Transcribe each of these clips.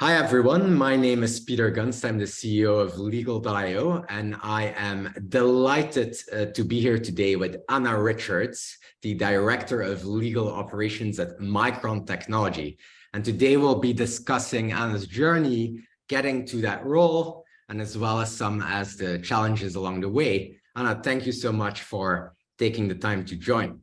Hi, everyone. My name is Pieter Gunst. I'm the CEO of Legal.io, and I am delighted to be here today with Anna Richards, the Director of Legal Operations at Micron Technology. And today we'll be discussing Anna's journey getting to that role, and as well as the challenges along the way. Anna, thank you so much for taking the time to join.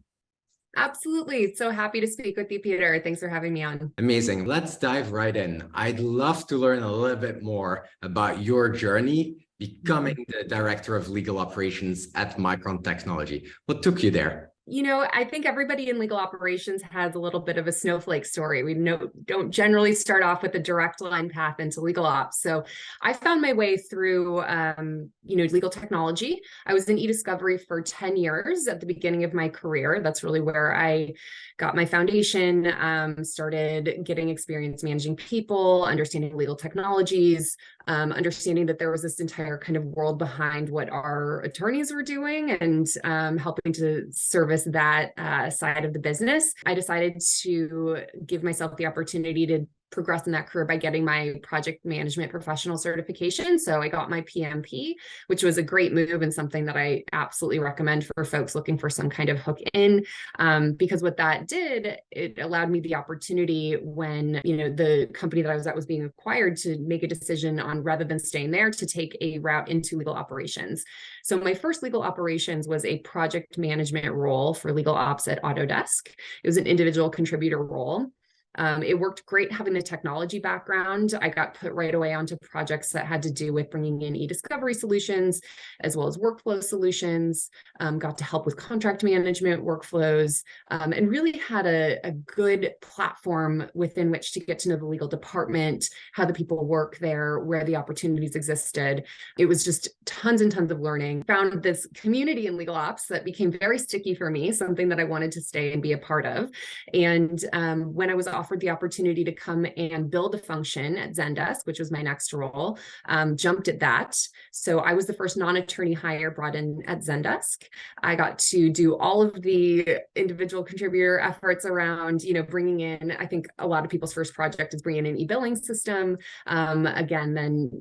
Absolutely. So happy to speak with you, Peter. Thanks for having me on. Amazing. Let's dive right in. I'd love to learn a little bit more about your journey becoming the Director of Legal Operations at Micron Technology. What took you there? I think everybody in legal operations has a little bit of a snowflake story. We don't generally start off with a direct line path into legal ops. So I found my way through, legal technology. I was in e-discovery for 10 years at the beginning of my career. That's really where I got my foundation, started getting experience managing people, understanding legal technologies, understanding that there was this entire kind of world behind what our attorneys were doing and helping to service that side of the business. I decided to give myself the opportunity to progress in that career by getting my project management professional certification. So I got my PMP, which was a great move and something that I absolutely recommend for folks looking for some kind of hook in, because what that did, it allowed me the opportunity when, the company that I was at was being acquired to make a decision on, rather than staying there, to take a route into legal operations. So my first legal operations was a project management role for legal ops at Autodesk. It was an individual contributor role. It worked great having the technology background. I got put right away onto projects that had to do with bringing in e-discovery solutions, as well as workflow solutions, got to help with contract management workflows, and really had a good platform within which to get to know the legal department, how the people work there, where the opportunities existed. It was just tons and tons of learning. Found this community in legal ops that became very sticky for me, something that I wanted to stay and be a part of. And when I was offered the opportunity to come and build a function at Zendesk, which was my next role, jumped at that. So I was the first non-attorney hire brought in at Zendesk. I got to do all of the individual contributor efforts around, bringing in, I think a lot of people's first project is bringing in an e-billing system. Then,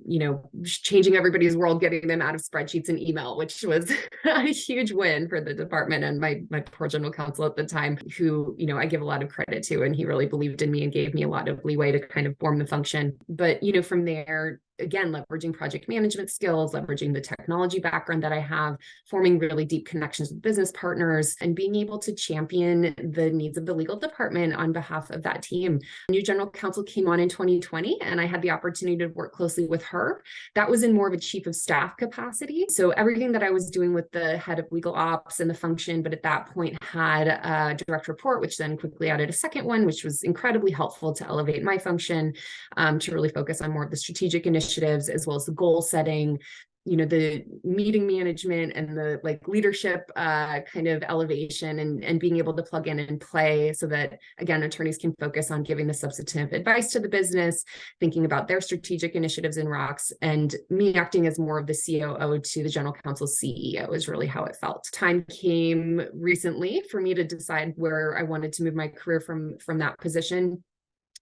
changing everybody's world, getting them out of spreadsheets and email, which was a huge win for the department and my poor general counsel at the time, who, I give a lot of credit to, and he really believed in me and gave me a lot of leeway to kind of form the function. But, from there, again, leveraging project management skills, leveraging the technology background that I have, forming really deep connections with business partners, and being able to champion the needs of the legal department on behalf of that team. New general counsel came on in 2020, and I had the opportunity to work closely with her. That was in more of a chief of staff capacity. So everything that I was doing with the head of legal ops and the function, but at that point had a direct report, which then quickly added a second one, which was incredibly helpful to elevate my function, to really focus on more of the strategic initiatives, as well as the goal setting, the meeting management and the leadership kind of elevation, and being able to plug in and play so that, again, attorneys can focus on giving the substantive advice to the business, thinking about their strategic initiatives in rocks, and me acting as more of the COO to the general counsel's CEO is really how it felt. Time came recently for me to decide where I wanted to move my career from that position.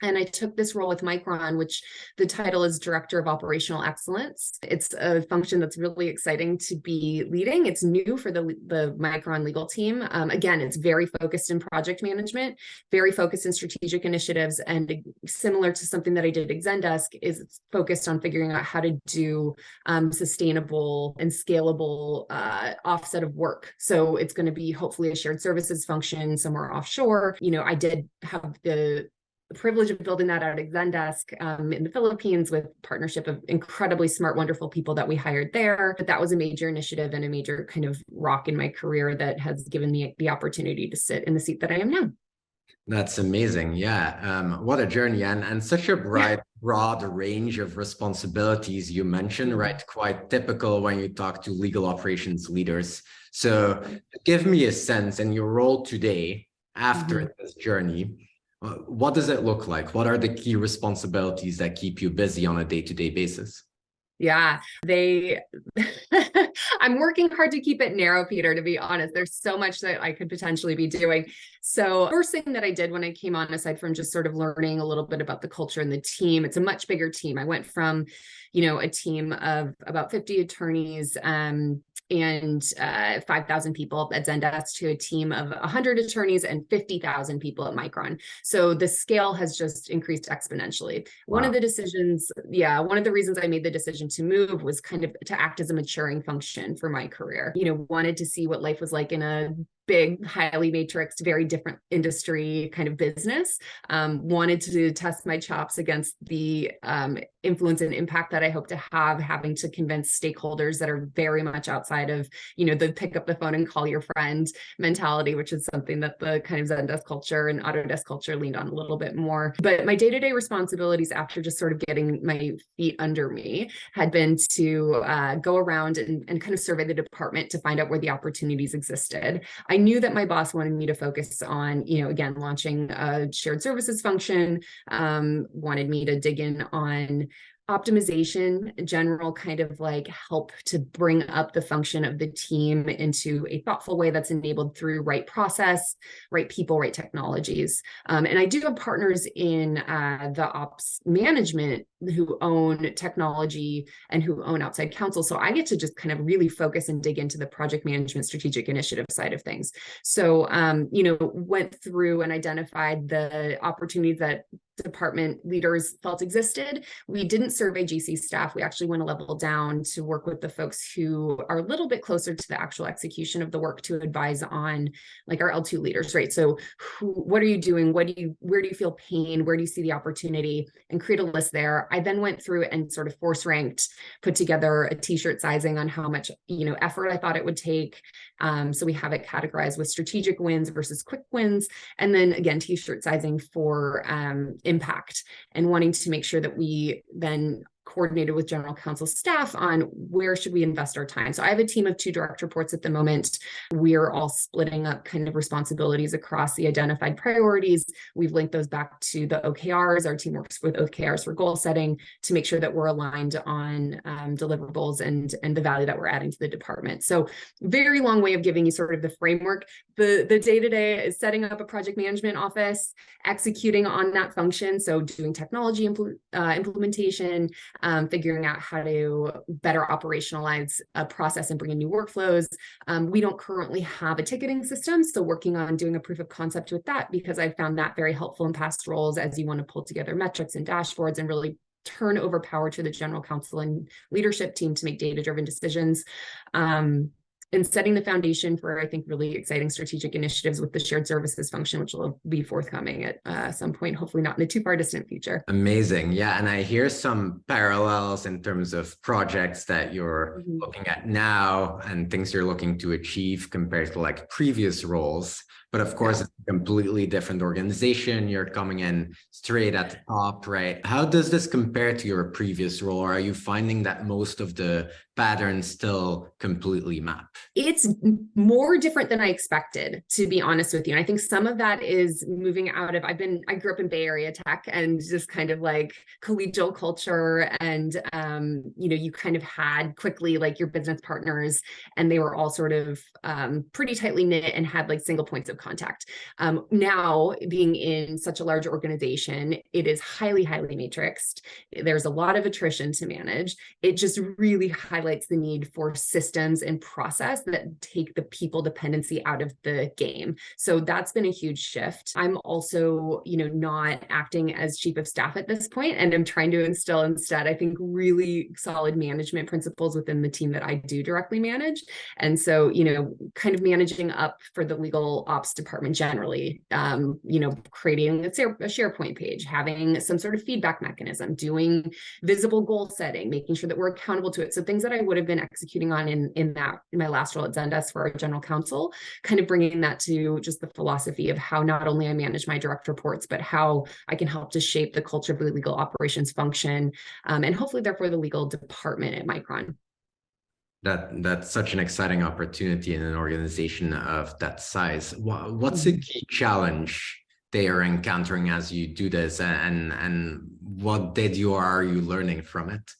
And I took this role with Micron, which the title is Director of Operational Excellence. It's a function that's really exciting to be leading. It's new for the Micron legal team. Again, it's very focused in project management, very focused in strategic initiatives, and similar to something that I did at Zendesk, is it's focused on figuring out how to do sustainable and scalable offset of work. So it's going to be hopefully a shared services function somewhere offshore. I did have the privilege of building that out at Zendesk in the Philippines with partnership of incredibly smart, wonderful people that we hired there. But that was a major initiative and a major kind of rock in my career that has given me the opportunity to sit in the seat that I am now. That's amazing. Yeah. What a journey, and such a broad range of responsibilities you mentioned, right? Quite typical when you talk to legal operations leaders. So give me a sense in your role today after this journey. What does it look like? What are the key responsibilities that keep you busy on a day-to-day basis? Yeah, I'm working hard to keep it narrow, Peter, to be honest. There's so much that I could potentially be doing. So first thing that I did when I came on, aside from just sort of learning a little bit about the culture and the team, it's a much bigger team. I went from, a team of about 50 attorneys, and 5,000 people at Zendesk to a team of 100 attorneys and 50,000 people at Micron. So the scale has just increased exponentially. Wow. One of the reasons I made the decision to move was kind of to act as a maturing function for my career. Wanted to see what life was like in a big, highly matrixed, very different industry kind of business. Wanted to test my chops against the influence and impact that I hope to have, having to convince stakeholders that are very much outside of, the pick up the phone and call your friend mentality, which is something that the kind of Zendesk culture and Autodesk culture leaned on a little bit more. But my day-to-day responsibilities after just sort of getting my feet under me had been to go around and kind of survey the department to find out where the opportunities existed. I knew that my boss wanted me to focus on, again, launching a shared services function, wanted me to dig in on optimization, general kind of like help to bring up the function of the team into a thoughtful way that's enabled through right process, right people, right technologies. And I do have partners in the ops management who own technology and who own outside counsel. So I get to just kind of really focus and dig into the project management strategic initiative side of things. So, went through and identified the opportunities that department leaders felt existed. We didn't survey GC staff. We actually went a level down to work with the folks who are a little bit closer to the actual execution of the work to advise on like our L2 leaders, right? So what are you doing? Where do you feel pain? Where do you see the opportunity? And create a list there. I then went through and sort of force ranked, put together a t-shirt sizing on how much, effort I thought it would take. So we have it categorized with strategic wins versus quick wins. And then again, t-shirt sizing for impact, and wanting to make sure that we then coordinated with general counsel staff on where should we invest our time. So I have a team of 2 direct reports at the moment. We're all splitting up kind of responsibilities across the identified priorities. We've linked those back to the OKRs. Our team works with OKRs for goal setting to make sure that we're aligned on deliverables and the value that we're adding to the department. So very long way of giving you sort of the framework. The day-to-day is setting up a project management office, executing on that function. So doing technology implementation, figuring out how to better operationalize a process and bring in new workflows. We don't currently have a ticketing system, so working on doing a proof of concept with that, because I found that very helpful in past roles as you want to pull together metrics and dashboards and really turn over power to the general counsel and leadership team to make data-driven decisions. And setting the foundation for, I think, really exciting strategic initiatives with the shared services function, which will be forthcoming at some point, hopefully not in the too far distant future. Amazing. Yeah. And I hear some parallels in terms of projects that you're looking at now and things you're looking to achieve compared to like previous roles. But of course, it's a completely different organization. You're coming in straight at the top, right? How does this compare to your previous role? Or are you finding that most of the patterns still completely map? It's more different than I expected, to be honest with you. And I think some of that is moving out of, I grew up in Bay Area tech and just kind of like collegial culture. And, you kind of had quickly like your business partners, and they were all sort of pretty tightly knit and had like single points of contact. Now, being in such a large organization, it is highly, highly matrixed. There's a lot of attrition to manage. It just really highlights the need for systems and process that take the people dependency out of the game. So that's been a huge shift. I'm also, not acting as chief of staff at this point, and I'm trying to instill instead, I think, really solid management principles within the team that I do directly manage. And so, kind of managing up for the legal ops department generally, creating a SharePoint page, having some sort of feedback mechanism, doing visible goal setting, making sure that we're accountable to it. So things that I would have been executing on in my last role at Zendesk for our general counsel, kind of bringing that to just the philosophy of how not only I manage my direct reports, but how I can help to shape the culture of the legal operations function, and hopefully therefore the legal department at Micron. That's such an exciting opportunity in an organization of that size. What's the key challenge they are encountering as you do this, and what are you learning from it?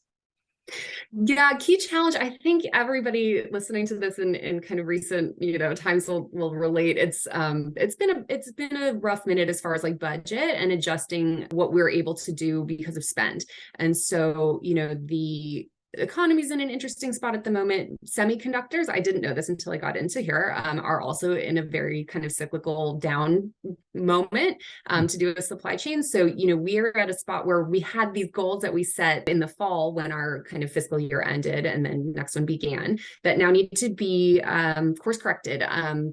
Yeah, key challenge. I think everybody listening to this in kind of recent, times will relate. It's been a rough minute as far as like budget and adjusting what we're able to do because of spend. And so, the economy's in an interesting spot at the moment. Semiconductors, I didn't know this until I got into here, are also in a very kind of cyclical down moment to do with supply chain. So, we're at a spot where we had these goals that we set in the fall when our kind of fiscal year ended and then next one began that now need to be course corrected,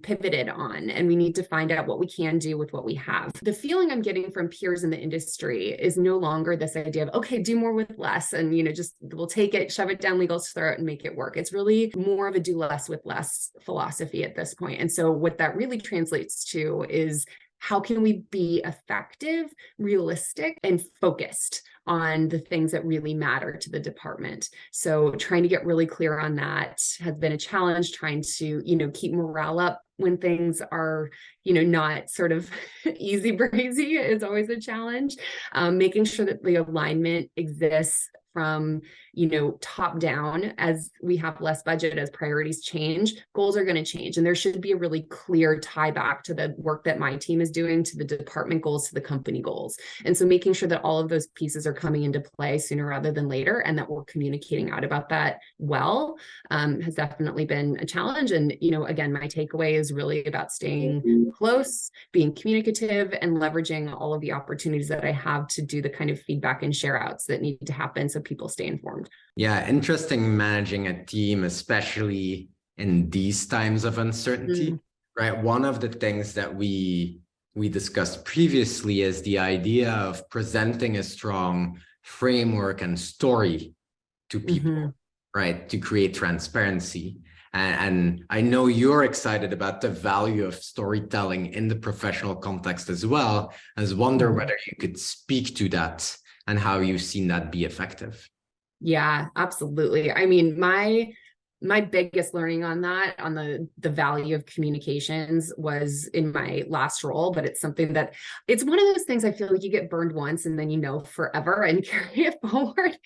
pivoted on, and we need to find out what we can do with what we have. The feeling I'm getting from peers in the industry is no longer this idea of, okay, do more with less, and, just we'll take it, shove it down legal's throat and make it work. It's really more of a do less with less philosophy at this point. And so what that really translates to is, how can we be effective, realistic, and focused on the things that really matter to the department? So trying to get really clear on that has been a challenge, trying to, keep morale up when things are, not sort of easy breezy is always a challenge. Making sure that the alignment exists from, top down. As we have less budget, as priorities change, goals are going to change. And there should be a really clear tie back to the work that my team is doing, to the department goals, to the company goals. And so making sure that all of those pieces are coming into play sooner rather than later, and that we're communicating out about that well, has definitely been a challenge. And, again, my takeaway is really about staying close, being communicative, and leveraging all of the opportunities that I have to do the kind of feedback and share outs that need to happen so people stay informed. Yeah, interesting managing a team, especially in these times of uncertainty, right? One of the things that we discussed previously is the idea of presenting a strong framework and story to people, right? To create transparency. And I know you're excited about the value of storytelling in the professional context as well. I was wondering whether you could speak to that and how you've seen that be effective. Yeah, absolutely. I mean, my biggest learning on that, on the value of communications, was in my last role, but it's something that, it's one of those things I feel like you get burned once and then forever and carry it forward.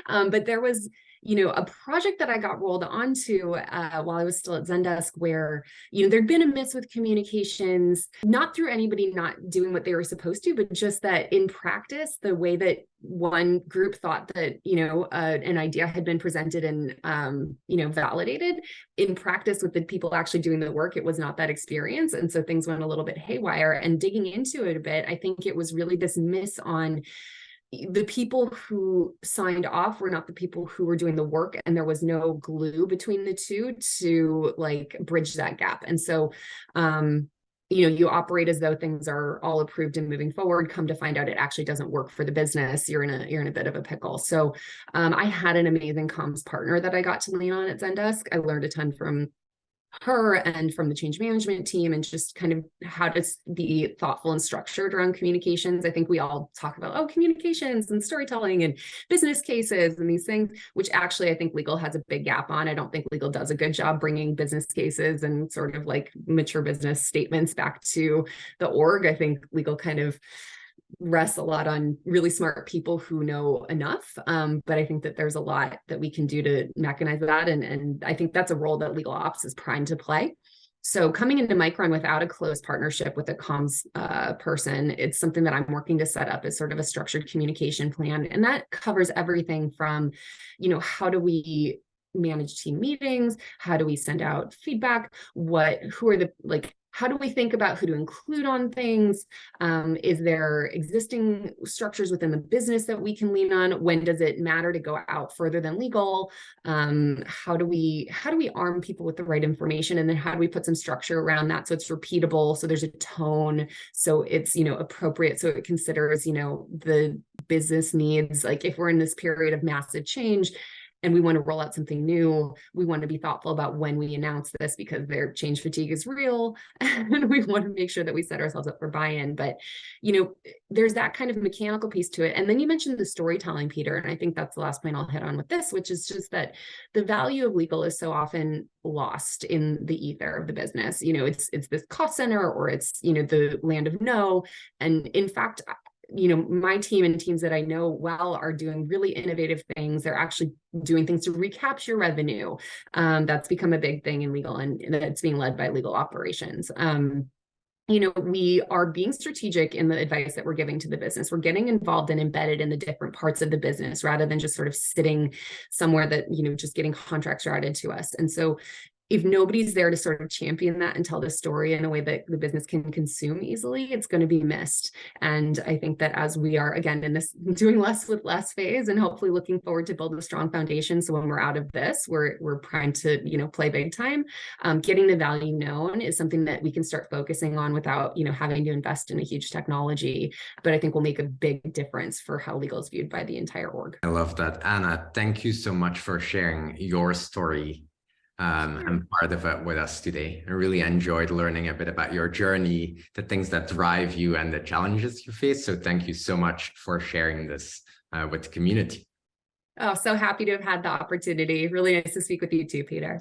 But there was, a project that I got rolled onto while I was still at Zendesk where, there'd been a miss with communications, not through anybody not doing what they were supposed to, but just that in practice, the way that one group thought that, an idea had been presented and, validated, in practice with the people actually doing the work, it was not that experience. And so things went a little bit haywire. And digging into it a bit, I think it was really this miss on the people who signed off were not the people who were doing the work, and there was no glue between the two to like bridge that gap. And so you operate as though things are all approved and moving forward. Come to find out it actually doesn't work for the business. You're in a bit of a pickle. So I had an amazing comms partner that I got to lean on at Zendesk. I learned a ton from her and from the change management team, and just kind of how to be thoughtful and structured around communications. I think we all talk about, communications and storytelling and business cases and these things, which actually I think legal has a big gap on. I don't think legal does a good job bringing business cases and sort of like mature business statements back to the org. I think legal kind of rests a lot on really smart people who know enough. But I think that there's a lot that we can do to mechanize that. And I think that's a role that legal ops is primed to play. So coming into Micron without a close partnership with a comms person, it's something that I'm working to set up as sort of a structured communication plan. And that covers everything from, how do we manage team meetings? How do we send out feedback? How do we think about who to include on things? Is there existing structures within the business that we can lean on? When does it matter to go out further than legal? How do we arm people with the right information? And then how do we put some structure around that so it's repeatable, so there's a tone, so it's, appropriate, so it considers, the business needs. Like if we're in this period of massive change and we want to roll out something new, we want to be thoughtful about when we announce this, because their change fatigue is real, and we want to make sure that we set ourselves up for buy-in. But, there's that kind of mechanical piece to it. And then you mentioned the storytelling, Peter, and I think that's the last point I'll hit on with this, which is just that the value of legal is so often lost in the ether of the business. It's this cost center, or it's, the land of no. And in fact, my team and teams that I know well are doing really innovative things. They're actually doing things to recapture revenue. That's become a big thing in legal, and that's being led by legal operations. We are being strategic in the advice that we're giving to the business. We're getting involved and embedded in the different parts of the business rather than just sort of sitting somewhere that, just getting contracts routed to us. And so if nobody's there to sort of champion that and tell the story in a way that the business can consume easily, it's going to be missed. And I think that as we are, again, in this doing less with less phase and hopefully looking forward to build a strong foundation, so when we're out of this, we're primed to, play big time. Getting the value known is something that we can start focusing on without, having to invest in a huge technology, but I think will make a big difference for how legal is viewed by the entire org. I love that. Anna, thank you so much for sharing your story and part of it with us today. I really enjoyed learning a bit about your journey, the things that drive you and the challenges you face. So thank you so much for sharing this with the community. Oh, so happy to have had the opportunity. Really nice to speak with you too, Peter.